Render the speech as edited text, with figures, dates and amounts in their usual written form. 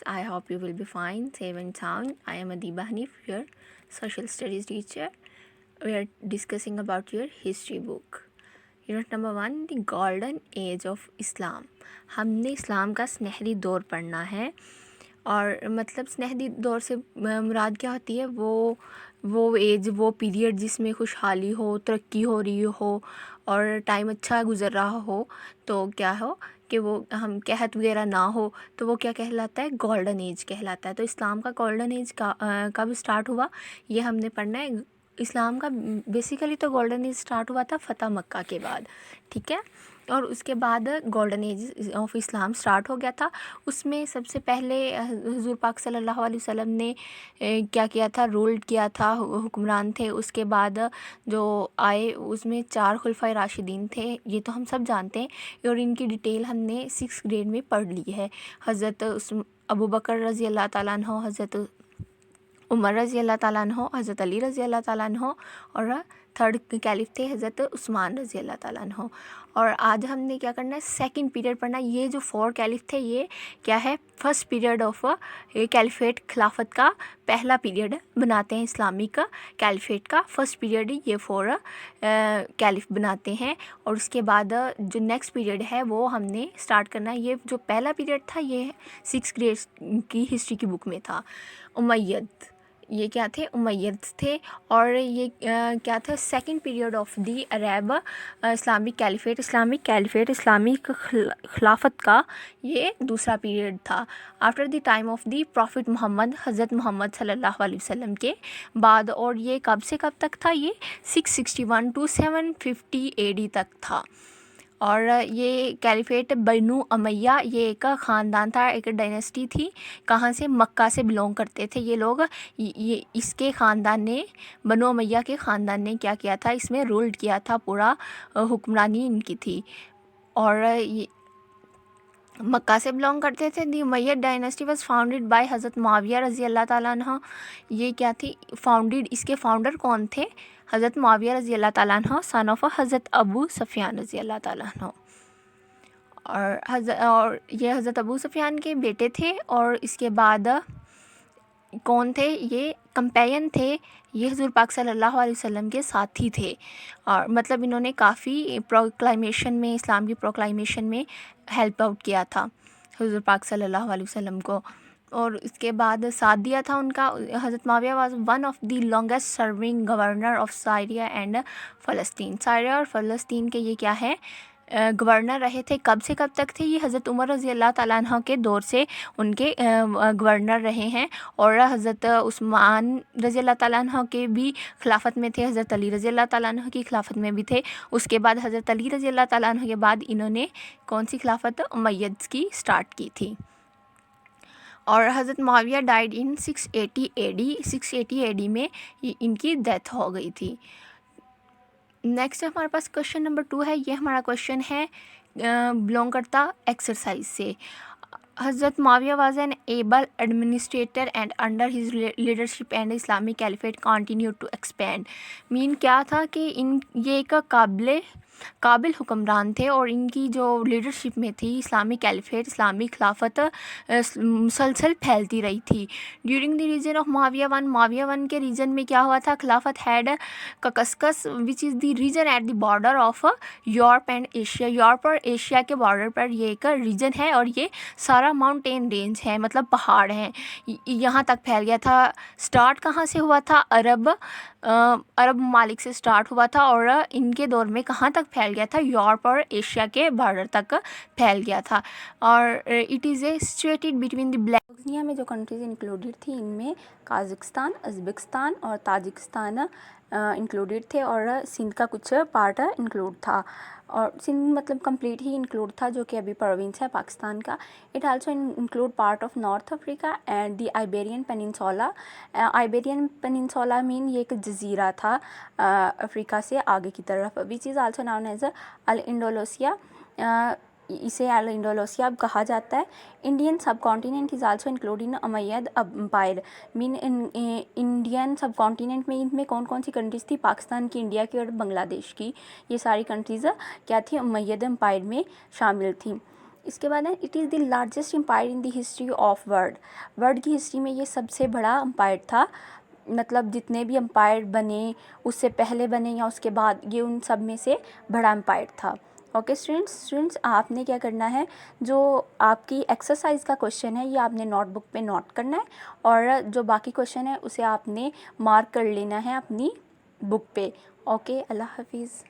I hope you will be fine, safe and sound. I am Adiba Hanif, your social studies teacher. We are discussing about your history book. Unit number 1, the golden age of Islam. हमने इस्लाम का सुनहरी दौर पढ़ना है और मतलब सुनहरी दौर से मुराद क्या होती है, वो एज, वो पीरियड जिसमें खुशहाली हो, तरक्की हो रही हो और टाइम अच्छा गुज़र रहा हो, तो क्या हो कि वो हम कहत वगैरह ना हो, तो वो क्या कहलाता है, गोल्डन एज कहलाता है. तो इस्लाम का गोल्डन एज कब स्टार्ट हुआ, ये हमने पढ़ना है. इस्लाम का बेसिकली तो गोल्डन एज स्टार्ट हुआ था फ़तह मक्का के बाद, ठीक है, और उसके बाद golden age of Islam start हो गया था. उसमें सबसे पहले हुज़ूर पाक सल्लल्लाहु अलैहि वसल्लम ने क्या किया था, रूल किया था, हुक्मरान थे. उसके बाद जो आए उसमें 4 खुलफाए राशिदीन थे, ये तो हम सब जानते हैं और इनकी डिटेल हमने 6th ग्रेड में पढ़ ली है. हज़रत अबू बकर रज़ी अल्लाह ताला अन्हो, हज़रत उमर रज़ी अल्लाह ताला अन्हो, हज़रत अली रज़ी अल्लाह ताला अन्हो और थर्ड कैलिफ थे हज़रत उस्मान रज़ी अल्लाह ताला अन्हो. और आज हमने क्या करना है, सेकंड पीरियड पढ़ना है. ये जो 4 कैलिफ थे ये क्या है, फर्स्ट पीरियड ऑफ कैलिफेट, खिलाफत का पहला पीरियड बनाते हैं. इस्लामिक कैलिफेट का फर्स्ट पीरियड ये 4 कैलिफ बनाते हैं. और उसके बाद जो नेक्स्ट पीरियड है वो हमने स्टार्ट करना है. ये जो पहला पीरियड था ये 6th ग्रेड की हिस्ट्री की बुक में था. उमैयद, ये क्या थे, उमैयद थे. और ये क्या था, second period of the Arab Islamic caliphate, Islamic खिलाफत का ये दूसरा पीरियड था. After the time of the prophet Muhammad, हज़रत मोहम्मद सल्लल्लाहु अलैहि वसल्लम के बाद. और ये कब से कब तक था, ये 661 to 750 AD तक था. और ये कैलिफेट बनु उमैया, ये एक ख़ानदान था, एक डायनेस्टी थी. कहाँ से, मक्का से बिलोंग करते थे ये लोग. ये इसके ख़ानदान ने, बनु उमैया के ख़ानदान ने क्या किया था, इसमें रूल किया था, पूरा हुक्मरानी इनकी थी. और ये मक्का से बिलोंग करते थे. The Umayyad dynasty was founded by हज़रत मुआविया रज़ी अल्लाह ताला अन्हु. ये क्या थी, फाउंडेड, इसके फाउंडर कौन थे, हज़रत मुआविया रज़ी अल्लाह ताला अन्हु, सन ऑफ हज़रत अबू सुफियान रज़ी अल्लाह ताला अन्हु. और ये हज़रत अबू सुफियान के बेटे थे. और इसके बाद कौन थे, ये कंपेनियन थे, ये हुज़ूर पाक सल्लल्लाहु अलैहि वसल्लम के साथी थे. और मतलब इन्होंने काफ़ी प्रोक्लामेशन में, इस्लाम की प्रोक्लामेशन में हेल्प आउट किया था हुज़ूर पाक सल्लल्लाहु अलैहि वसल्लम को. और इसके बाद साथ दिया था उनका. हज़रत Muawiya was one of the longest serving governor of Syria and Palestine. Syria और फ़लस्तीन के ये क्या है, गवर्नर रहे थे. कब से कब तक थे ये, हज़रत उमर रज़ी अल्लाह ताला अन्हु के दौर से उनके गवर्नर रहे हैं. और हज़रत उस्मान रज़ी अल्लाह ताला अन्हु के भी खिलाफत में थे, हज़रत अली रज़ी अल्लाह ताला अन्हु की खिलाफत में भी थे. उसके बाद हज़रत अली रज़ी अल्लाह ताला अन्हु के बाद इन्होंने कौन सी खिलाफत, उमैयद की स्टार्ट की थी. और हज़रत मुआविया डाइड इन 680 AD में इनकी डेथ हो गई थी. नेक्स्ट हमारे पास क्वेश्चन नंबर 2 है. ये हमारा क्वेश्चन है बिलोंग करता एक्सरसाइज से. हज़रत Muawiya was an able administrator and under his leadership and Islamic caliphate continue to expand. Mean क्या था कि ये एक काबिल हुक्मरान थे और इनकी जो लीडरशिप में थी इस्लामिक कैलिफेट, इस्लामिक खिलाफत मुसलसल फैलती रही थी. During the reign of Muawiya one के रीजन में क्या हुआ था, खिलाफत had Caucasus which is the region at the border of Europe and Asia. Europe और एशिया के बॉर्डर पर ये एक रीजन है और ये सारा माउंटेन रेंज है, मतलब पहाड़ हैं. यहाँ तक फैल गया था. स्टार्ट कहाँ से हुआ था, अरब ममालिक से स्टार्ट हुआ था और इनके दौर में कहाँ तक फैल गया था, यूरोप और एशिया के बॉर्डर तक फैल गया था. और it is a situated between the black. दुनिया में जो कंट्रीज़ इंक्लूडेड थी इनमें काज़ाकिस्तान, उज़्बेकिस्तान और ताजिकिस्तान इंक्लूडेड थे. और सिंध का कुछ पार्ट इंक्लूड था. और सिंध मतलब कंप्लीट ही इंक्लूड था, जो कि अभी प्रोविंस है पाकिस्तान का. It also include part of North Africa and the Iberian peninsula. Iberian peninsula mean ये एक जजीरा था अफ्रीका से आगे की तरफ, which is also known as al Indonesia. इसे अल इंडोनेशिया कहा जाता है. Indian subcontinent is also include in Umayyad empire. Mean Indian subcontinent में इनमें कौन कौन सी कंट्रीज़ थी, पाकिस्तान की, इंडिया की और बांग्लादेश की. ये सारी कंट्रीज़ क्या थी, उमैयद एम्पायर में शामिल थी. اس کے بعد ہے it is the largest empire in the history of world کی ہسٹری میں یہ سب سے بڑا امپائر تھا، مطلب جتنے بھی امپائر بنے اس سے پہلے بنے یا اس کے بعد، یہ ان سب میں سے بڑا امپائر تھا. اوکے اسٹوڈنٹس آپ نے کیا کرنا ہے، جو آپ کی ایکسرسائز کا کوشچن ہے یہ آپ نے نوٹ بک پہ نوٹ کرنا ہے، اور جو باقی کوشچن ہے اسے آپ نے مارک کر لینا ہے اپنی بک پہ. اوکے اللہ حافظ.